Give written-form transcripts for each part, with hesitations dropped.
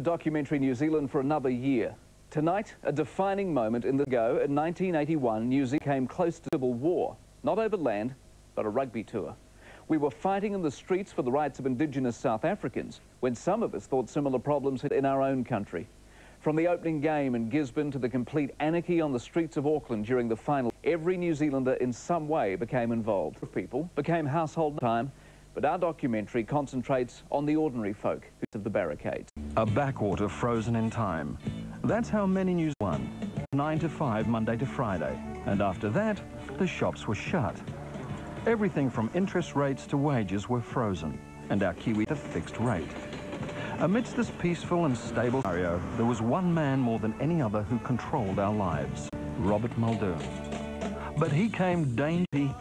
Documentary New Zealand for another year. Tonight, a defining moment in the go. In 1981, New Zealand came close to civil war, not over land, but a rugby tour. We were fighting in the streets for the rights of Indigenous South Africans, when some of us thought similar problems hit in our own country. From the opening game in Gisborne to the complete anarchy on the streets of Auckland during the final, every New Zealander in some way became involved. People became household time, but our documentary concentrates on the ordinary folk of the barricades. A backwater frozen in time. That's how many New Zealand 9 to 5 Monday to Friday. And after that, the shops were shut. Everything from interest rates to wages were frozen, and our Kiwi at a fixed rate. Amidst this peaceful and stable scenario, there was one man more than any other who controlled our lives, Robert Muldoon. But he came dangerously.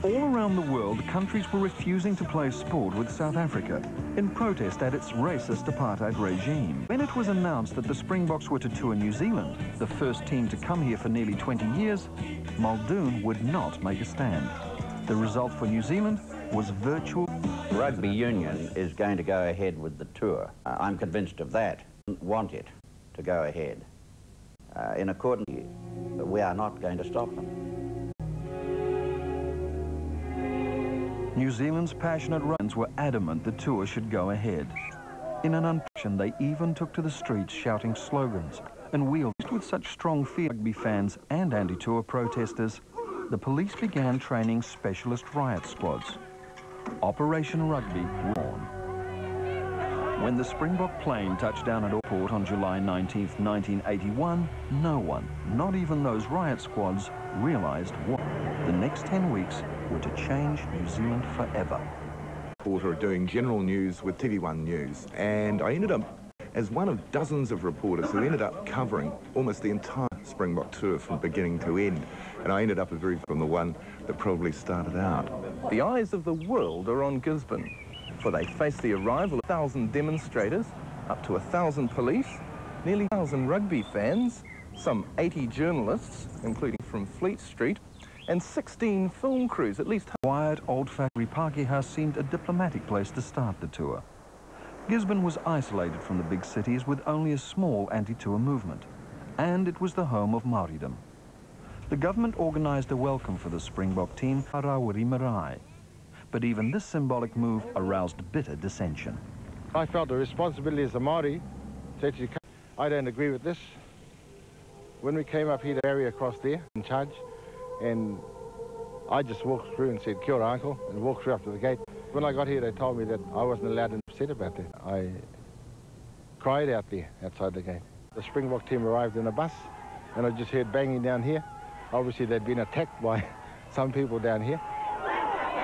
All around the world, countries were refusing to play sport with South Africa in protest at its racist apartheid regime. When it was announced that the Springboks were to tour New Zealand, the first team to come here for nearly 20 years, Muldoon would not make a stand. The result for New Zealand was virtual. Rugby union is going to go ahead with the tour. I'm convinced of that. Want it to go ahead. In accordance, we are not going to stop them. New Zealand's passionate runners were adamant the tour should go ahead. In an unction, they even took to the streets shouting slogans and wheeled. With such strong fear, rugby fans and anti-tour protesters, the police began training specialist riot squads. Operation Rugby was on. When the Springbok plane touched down at Auckland on July 19th, 1981, no one, not even those riot squads, realised what the next 10 weeks were to change New Zealand forever. Reporter doing general news with TV1 News, and I ended up as one of dozens of reporters who ended up covering almost the entire Springbok tour from beginning to end, and I ended up from the one that probably started out. The eyes of the world are on Gisborne, for they face the arrival of 1,000 demonstrators, up to 1,000 police, nearly 1,000 rugby fans, some 80 journalists, including from Fleet Street, and 16 film crews, at least. Quiet, old-fashioned Pakeha seemed a diplomatic place to start the tour. Gisborne was isolated from the big cities with only a small anti-tour movement, and it was the home of Māoridom. The government organised a welcome for the Springbok team, Harawiri Marae. But even this symbolic move aroused bitter dissension. I felt a responsibility as a Māori to actually come. I don't agree with this. When we came up here, the area across there in charge, and I just walked through and said, "Kia ora, uncle," and walked through up to the gate. When I got here, they told me that I wasn't allowed to upset about that. I cried out there outside the gate. The Springbok team arrived in a bus, and I just heard banging down here. Obviously, they'd been attacked by some people down here.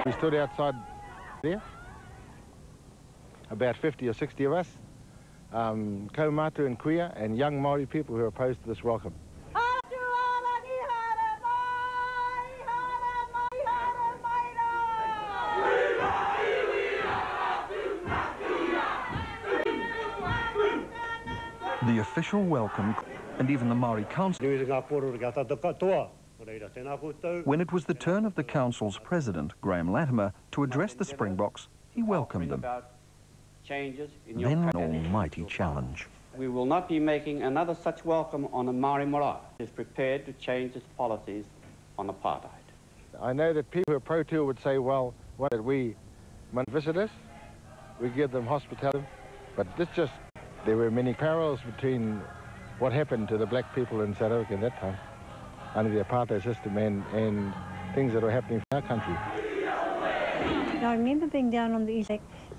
We stood outside there, about 50 or 60 of us, kaumatu and queer, and young Māori people who were opposed to this welcome. The official welcome, and even the Māori Council. When it was the turn of the Council's president, Graham Latimer, to address the Springboks, he welcomed them. Then an almighty challenge. We will not be making another such welcome on a Māori Marae. It is prepared to change its policies on apartheid. I know that people who are pro-tour would say, well, what did we visit us? We give them hospitality, but this just... There were many parallels between what happened to the black people in South Africa at that time, under the apartheid system, and things that were happening in our country. I remember being down on the East,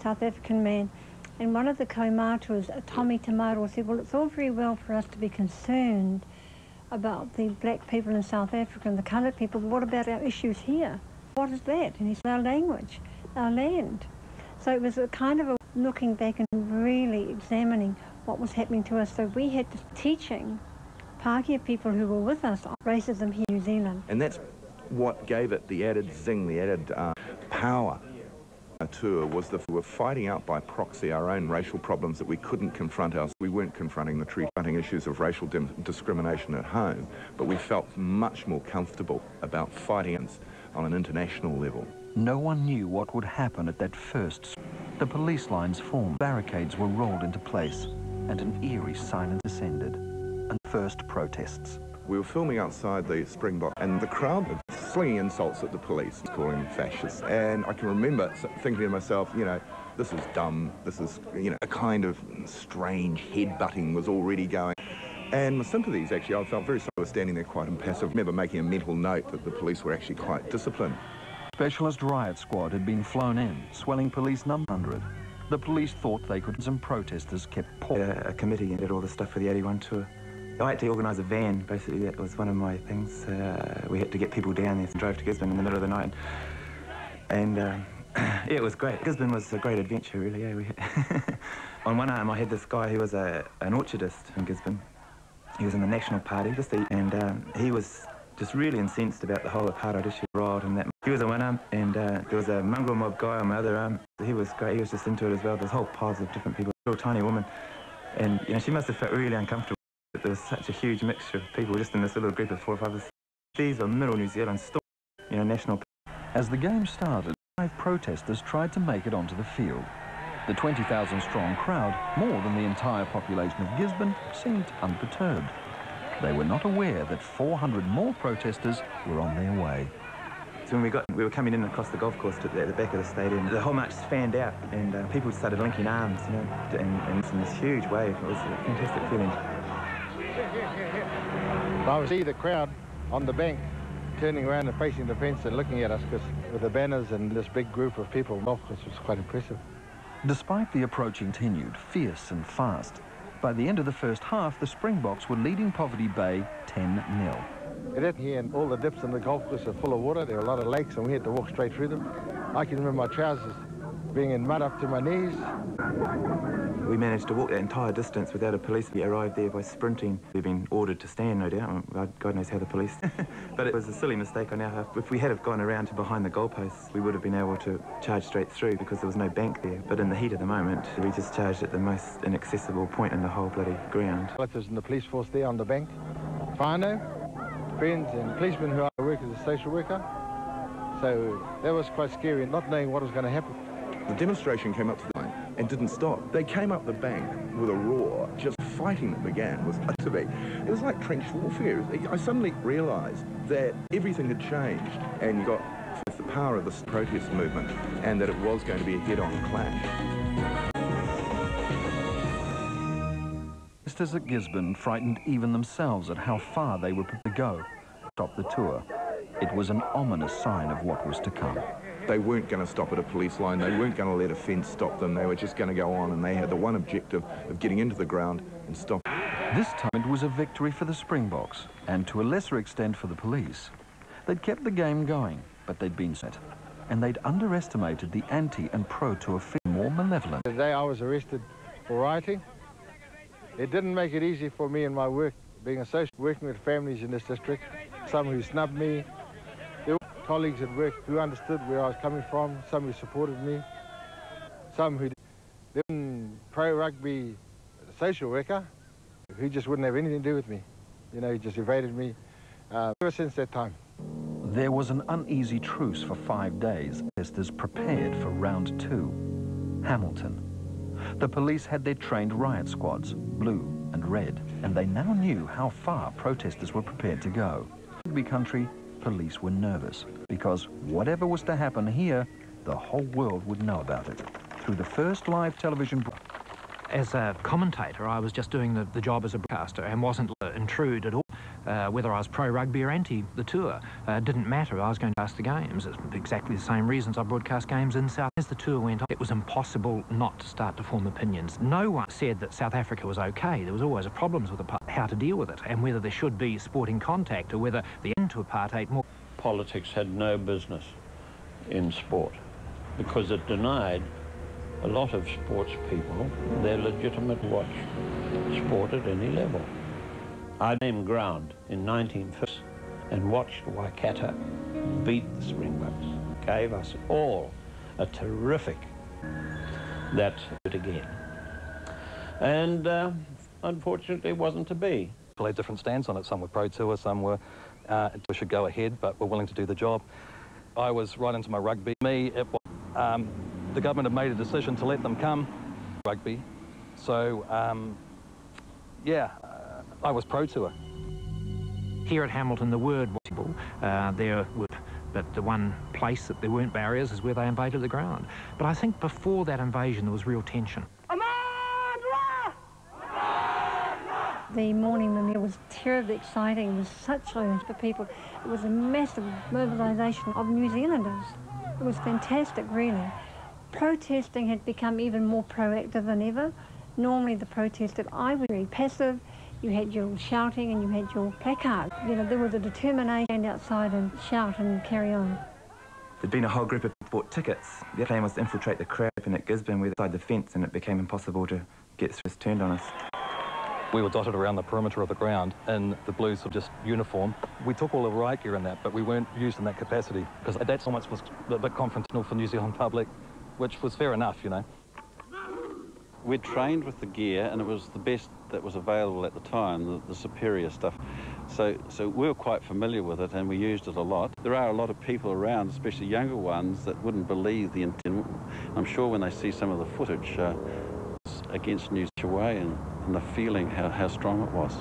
South African man, and one of the kaumatuas, Tommy Tamaro, said, well, it's all very well for us to be concerned about the black people in South Africa and the coloured people, but what about our issues here? What is that? And he said, our language, our land. So it was a kind of a looking back and really examining what was happening to us. So we had to teaching Pākehā people who were with us on racism here in New Zealand. And that's what gave it the added zing, the added power. tour was that we were fighting out by proxy our own racial problems that we couldn't confront ourselves. We weren't confronting issues of racial discrimination at home, but we felt much more comfortable about fighting on an international level. No one knew what would happen at that first. The police lines formed, barricades were rolled into place, and an eerie silence descended. And first protests. We were filming outside the Springbock, and the crowd were slinging insults at the police, calling them fascists. And I can remember thinking to myself, you know, this is dumb, this is, you know, a kind of strange head-butting was already going. And my sympathies, actually, I felt very sorry. I was standing there quite impassive. I remember making a mental note that the police were actually quite disciplined. Specialist riot squad had been flown in, swelling police number 100. The police thought they could. Some protesters kept a committee and did all the stuff for the 81 tour. I had to organise a van, basically. That was one of my things. We had to get people down there and drove to Gisborne in the middle of the night. And yeah, it was great. Gisborne was a great adventure, really. Yeah, on one arm, I had this guy who was an orchardist in Gisborne. He was in the National Party, and he was just really incensed about the whole apartheid issue, and that. He was on one arm, and there was a mongrel mob guy on my other arm. He was great. He was just into it as well. There's whole piles of different people. A little tiny woman, and you know, she must have felt really uncomfortable. There was such a huge mixture of people just in this little group of 4 or 5 of us. These were middle New Zealand, still, you know, national. As the game started, 5 protesters tried to make it onto the field. The 20,000-strong crowd, more than the entire population of Gisborne, seemed unperturbed. They were not aware that 400 more protesters were on their way. So when we were coming in across the golf course at the back of the stadium, the whole march fanned out, and people started linking arms, you know, and in this huge wave. It was a fantastic feeling. I would see the crowd on the bank turning around and facing the fence and looking at us, because with the banners and this big group of people, it was quite impressive. Despite the approaching continued, fierce and fast, by the end of the first half, the Springboks were leading Poverty Bay 10-0. Here, and all the dips in the golf course are full of water. There were a lot of lakes, and we had to walk straight through them. I can remember my trousers being in mud up to my knees. We managed to walk that entire distance without a police. We arrived there by sprinting. We'd been ordered to stand, no doubt. God knows how the police. But it was a silly mistake on our half. If we had have gone around to behind the goalposts, we would have been able to charge straight through because there was no bank there. But in the heat of the moment, we just charged at the most inaccessible point in the whole bloody ground. Relatives in the police force there on the bank. Whānau, friends and policemen who I work as a social worker. So that was quite scary, not knowing what was going to happen. The demonstration came up to the line and didn't stop. They came up the bank with a roar. Just fighting that began was utterly. It was like trench warfare. I suddenly realised that everything had changed, and you got the power of this protest movement, and that it was going to be a head-on clash. Protesters at Gisborne frightened even themselves at how far they were prepared to go. Stop the tour. It was an ominous sign of what was to come. They weren't going to stop at a police line. They weren't going to let a fence stop them. They were just going to go on, and they had the one objective of getting into the ground and stop. This time it was a victory for the Springboks, and to a lesser extent for the police. They'd kept the game going, but they'd been set, and they'd underestimated the anti- and pro-tour feel more malevolent. The day I was arrested for rioting, it didn't make it easy for me in my work, being a social, working with families in this district, some who snubbed me. There were colleagues at work who understood where I was coming from, some who supported me, some who didn't. Pro-rugby social worker who just wouldn't have anything to do with me. You know, he just evaded me ever since that time. There was an uneasy truce for 5 days. Protesters prepared for round 2. Hamilton. The police had their trained riot squads, blue and red, and they now knew how far protesters were prepared to go. In rugby country, police were nervous, because whatever was to happen here, the whole world would know about it. Through the first live television... As a commentator, I was just doing the job as a broadcaster and wasn't intrude at all. Whether I was pro-rugby or anti the tour, didn't matter. I was going to broadcast the games. It's exactly the same reasons I broadcast games in South. As the tour went on, it was impossible not to start to form opinions. No one said that South Africa was okay. There was always problems with how to deal with it, and whether there should be sporting contact or whether the end to apartheid more. Politics had no business in sport because it denied a lot of sports people their legitimate watch sport at any level. I named ground in 1950 and watched Waikato beat the Springboks, gave us all a terrific. That's it again. And unfortunately, it wasn't to be. People had different stands on it. Some were pro tour, some were we should go ahead, but were willing to do the job. I was right into my rugby. It was, the government had made a decision to let them come rugby, so yeah, I was pro tour. Here at Hamilton, the word was there would, but the one place that there weren't barriers is where they invaded the ground. But I think before that invasion, there was real tension. The morning meal was terribly exciting. It was such loads for people. It was a massive mobilisation of New Zealanders. It was fantastic, really. Protesting had become even more proactive than ever. Normally the protest that I was very passive. You had your shouting and you had your placard. You know, there was a determination to stand outside and shout and carry on. There'd been a whole group of people bought tickets. Their plan was to infiltrate the crowd in at Gisborne, where inside the fence, and it became impossible to get through. Turned on us. We were dotted around the perimeter of the ground in the blue sort of just uniform. We took all the riot gear in that, but we weren't used in that capacity, because that almost was a bit confrontational for New Zealand public, which was fair enough, you know. We'd trained with the gear, and it was the best that was available at the time, the superior stuff. So we were quite familiar with it, and we used it a lot. There are a lot of people around, especially younger ones, that wouldn't believe the intent. I'm sure when they see some of the footage against New Zealand and the feeling how strong it was.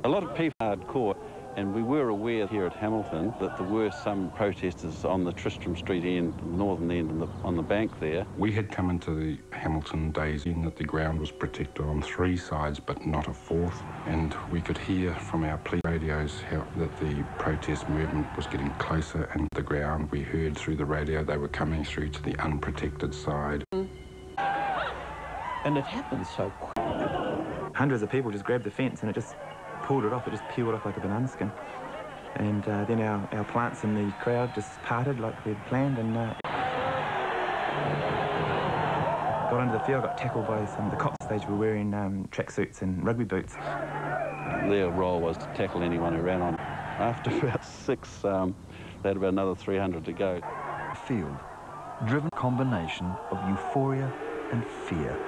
A lot of people are hardcore, and we were aware here at Hamilton that there were some protesters on the Tristram Street end, the northern end, on the bank there. We had come into the Hamilton days in that the ground was protected on 3 sides but not a 4th, and we could hear from our police radios that the protest movement was getting closer, and the ground we heard through the radio they were coming through to the unprotected side. And it happened so quick. Hundreds of people just grabbed the fence and it just pulled it off. It just peeled off like a banana skin. And then our plants in the crowd just parted like we had planned, and got under the field, got tackled by the cops. Stage were wearing tracksuits and rugby boots. Their role was to tackle anyone who ran on. After about 6, they had about another 300 to go. Field, driven combination of euphoria and fear.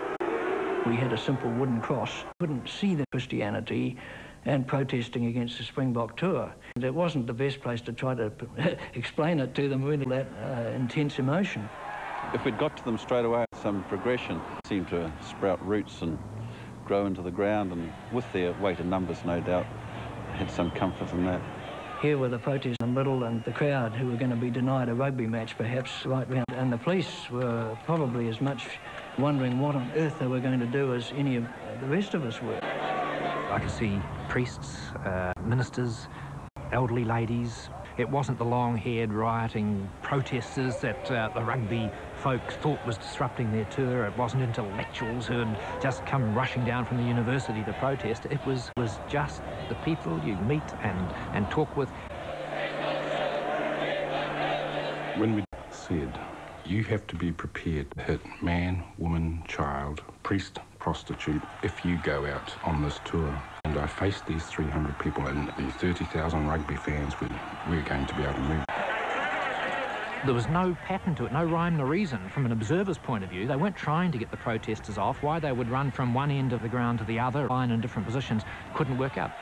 We had a simple wooden cross. Couldn't see the Christianity and protesting against the Springbock tour. And it wasn't the best place to try to explain it to them with that intense emotion. If we'd got to them straight away, some progression seemed to sprout roots and grow into the ground, and with their weight and numbers, no doubt, had some comfort in that. Here were the protests in the middle and the crowd who were going to be denied a rugby match, perhaps, right round. And the police were probably as much wondering what on earth they were going to do as any of the rest of us were. I could see priests, ministers, elderly ladies. It wasn't the long-haired rioting protesters that the rugby folks thought was disrupting their tour. It wasn't intellectuals who had just come rushing down from the university to protest. It was just the people you meet and talk with. When we said, you have to be prepared to hit man, woman, child, priest, prostitute if you go out on this tour. And I faced these 300 people and the 30,000 rugby fans, we're going to be able to move. There was no pattern to it, no rhyme nor reason from an observer's point of view. They weren't trying to get the protesters off. Why they would run from one end of the ground to the other, line in different positions, couldn't work out.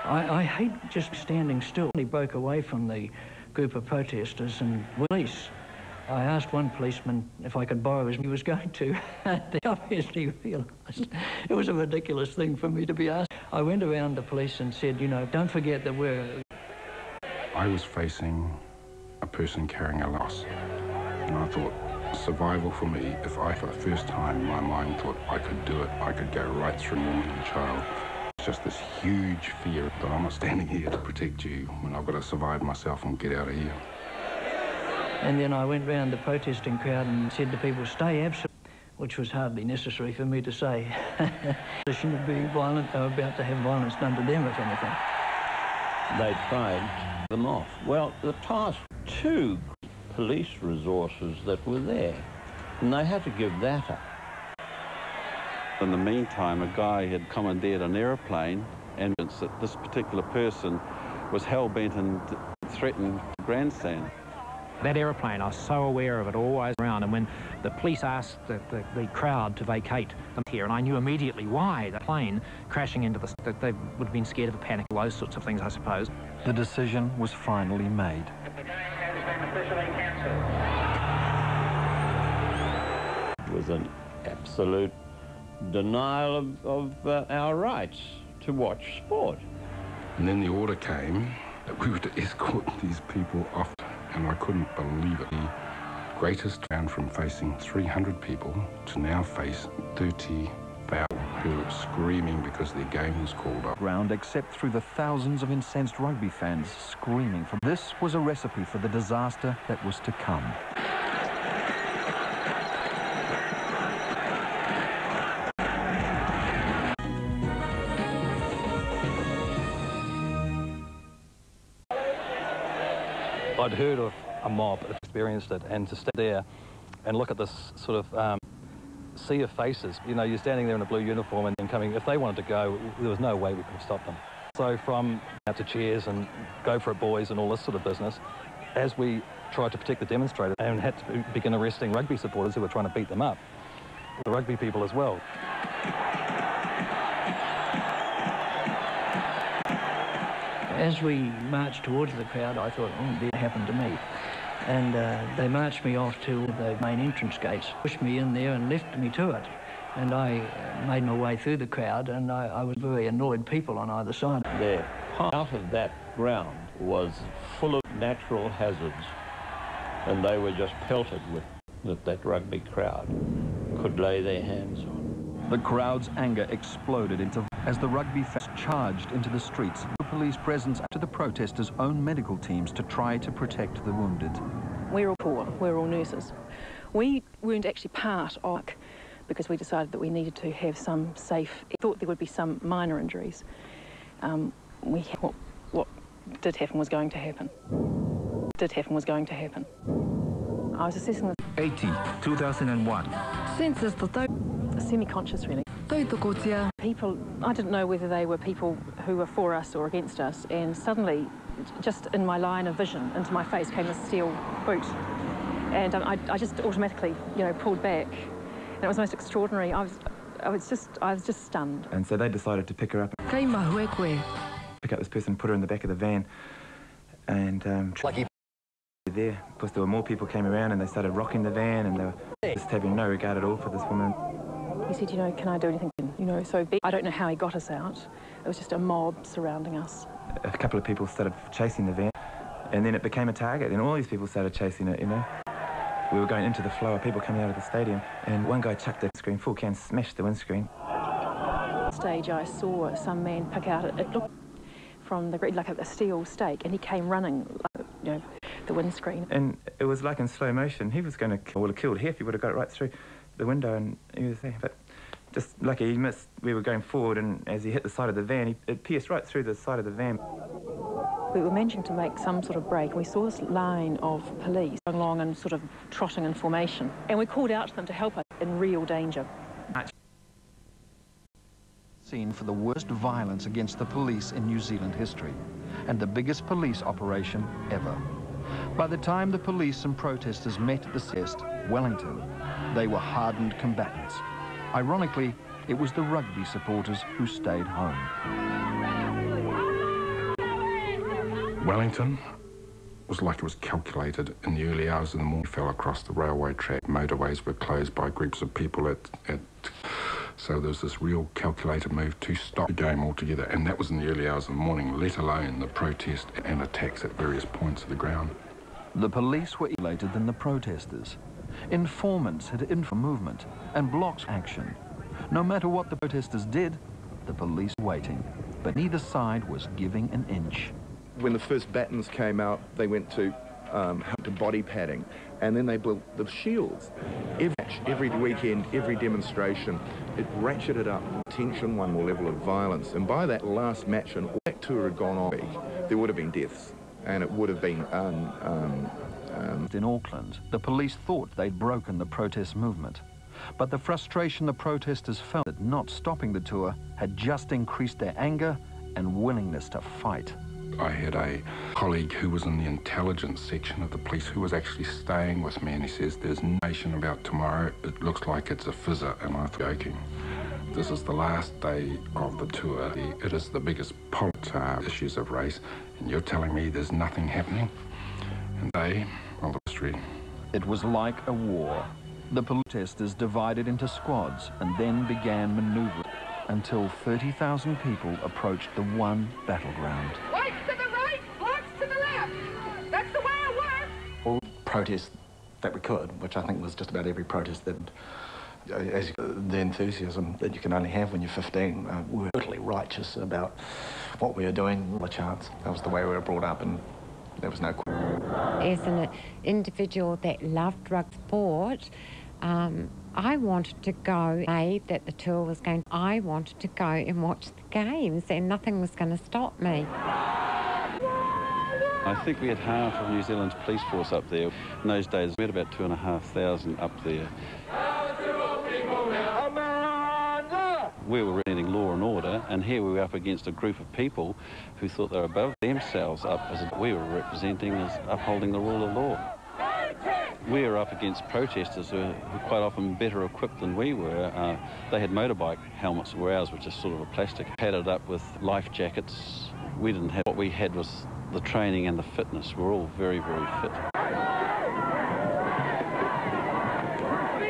I hate just standing still. He broke away from the group of protesters and police. I asked one policeman if I could borrow his, he was going to. They obviously realised it was a ridiculous thing for me to be asked. I went around the police and said, you know, don't forget that we're... I was facing a person carrying a loss, and I thought, survival for me, if I, for the first time, my mind thought I could do it, I could go right through woman and child. It's just this huge fear that I'm not standing here to protect you when I've got to survive myself and get out of here. And then I went round the protesting crowd and said to people, stay absent, which was hardly necessary for me to say. They shouldn't be violent, they were about to have violence done to them, if anything. They tried them off. Well, the task, 2 police resources that were there, and they had to give that up. In the meantime, a guy had commandeered an aeroplane, and that this particular person was hell-bent and threatened to grandstand. That aeroplane, I was so aware of it always around, and when the police asked the crowd to vacate them here, and I knew immediately why the plane crashing into that they would have been scared of a panic, those sorts of things, I suppose. The decision was finally made. It was an absolute denial of our rights to watch sport. And then the order came that we were to escort these people off, and I couldn't believe it. The greatest round from facing 300 people to now face 30,000 who were screaming because their game was called off. Ground except through the thousands of incensed rugby fans screaming for this was a recipe for the disaster that was to come. I'd heard of a mob, experienced it, and to stand there and look at this sort of sea of faces, you know, you're standing there in a blue uniform and coming, if they wanted to go, there was no way we could have stopped them. So from out to cheers and go for it boys and all this sort of business, as we tried to protect the demonstrators and had to begin arresting rugby supporters who were trying to beat them up, the rugby people as well. As we marched towards the crowd, I thought, oh, that happened to me. And they marched me off to the main entrance gates, pushed me in there and left me to it. And I made my way through the crowd, and I was very annoyed people on either side. There, part of that ground was full of natural hazards, and they were just pelted with that rugby crowd could lay their hands on. The crowd's anger exploded as the rugby fans charged into the streets. The police presence to the protesters' own medical teams to try to protect the wounded. We're all poor, we're all nurses. We weren't actually part of it because we decided that we needed to have some safe, thought there would be some minor injuries. What did happen was going to happen. I was assessing this. 80, 2001. Senses semi-conscious, really. People, I didn't know whether they were people who were for us or against us, and suddenly, just in my line of vision, into my face came a steel boot. And I just automatically, you know, pulled back. And it was most extraordinary. I was just stunned. And so they decided to pick her up. Pick up this person, put her in the back of the van, and there, because there were more people came around and they started rocking the van, and they were just having no regard at all for this woman. He said, you know, can I do anything? You know, so I don't know how he got us out. It was just a mob surrounding us. A couple of people started chasing the van, and then it became a target, and all these people started chasing it, you know. We were going into the flow of people coming out of the stadium, and one guy chucked the screen, full can, smashed the windscreen. Stage, I saw some man pick out, it looked from the like a steel stake, and he came running, like, you know, the windscreen. And it was like in slow motion. He was going to, well, have killed Hef. He would have got it right through the window, and he was there. But just lucky he missed. We were going forward, and as he hit the side of the van, it pierced right through the side of the van. We were managing to make some sort of break. We saw this line of police going along and sort of trotting in formation, and we called out to them to help us in real danger. Scene for the worst violence against the police in New Zealand history, and the biggest police operation ever. By the time the police and protesters met at the Cest, Wellington, they were hardened combatants. Ironically, it was the rugby supporters who stayed home. Wellington was like it was calculated. In the early hours of the morning, we fell across the railway track. Motorways were closed by groups of people so there was this real calculated move to stop the game altogether, and that was in the early hours of the morning, let alone the protest and attacks at various points of the ground. The police were elated than the protesters. Informants had info movement and blocked action. No matter what the protesters did, the police were waiting, but neither side was giving an inch. When the first batons came out, they went to body padding, and then they built the shields. Every weekend, every demonstration, it ratcheted up tension, one more level of violence, and by that last match, and all that tour had gone on, there would have been deaths, and it would have been in Auckland, the police thought they'd broken the protest movement, but the frustration the protesters felt at not stopping the tour had just increased their anger and willingness to fight. I had a colleague who was in the intelligence section of the police who was actually staying with me, and he says, there's no information about tomorrow, it looks like it's a fizzer, and I thought, joking. This is the last day of the tour. It is the biggest issues of race, and you're telling me there's nothing happening? And they, well, the history. It was like a war. The protesters divided into squads and then began maneuvering until 30,000 people approached the one battleground. Whites to the right, blacks to the left. That's the way it works. All protests that we could, which I think was just about every protest that, as the enthusiasm that you can only have when you're 15, we were totally righteous about what we were doing, the chance. That was the way we were brought up, and there was no question. As an individual that loved rugby sport, I wanted to go, that the tour was going, I wanted to go and watch the games, and nothing was going to stop me. I think we had half of New Zealand's police force up there. In those days, we had about 2,500 up there. We were representing law and order, and here we were up against a group of people who thought they were above themselves up as we were representing as upholding the rule of law. We were up against protesters who were quite often better equipped than we were. They had motorbike helmets, where ours were just sort of a plastic, padded up with life jackets. We didn't have, what we had was the training and the fitness. We're all very, very fit.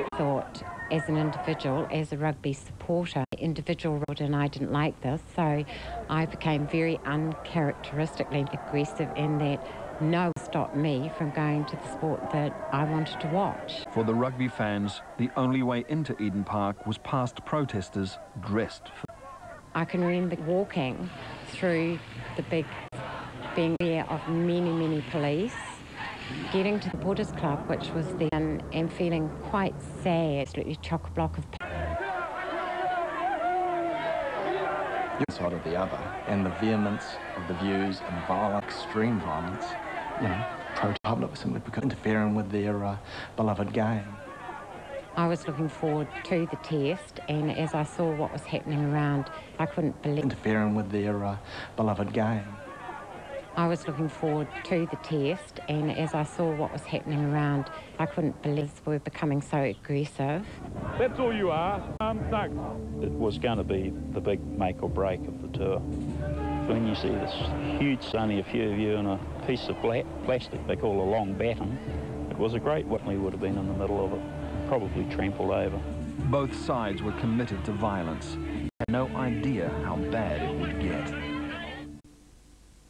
I thought, as an individual, as a rugby supporter, and I didn't like this, so I became very uncharacteristically aggressive in that no stopped me from going to the sport that I wanted to watch. For the rugby fans, the only way into Eden Park was past protesters dressed for... I can remember walking through the big, being aware of many, many police, getting to the Supporters Club, which was then, and feeling quite sad, absolutely chock-a-block of side of the other, and the vehemence of the views and violence, extreme violence, you know, pro-public simply because interfering with their beloved game. I was looking forward to the test, and as I saw what was happening around, I couldn't believe... Interfering with their beloved game. I was looking forward to the test, and as I saw what was happening around, I couldn't believe we were becoming so aggressive. That's all you are. Thanks. It was going to be the big make or break of the tour. When you see this huge, only a few of you in a piece of plastic they call a long baton, it was a great one. We would have been in the middle of it, probably trampled over. Both sides were committed to violence. Had no idea how bad it would get.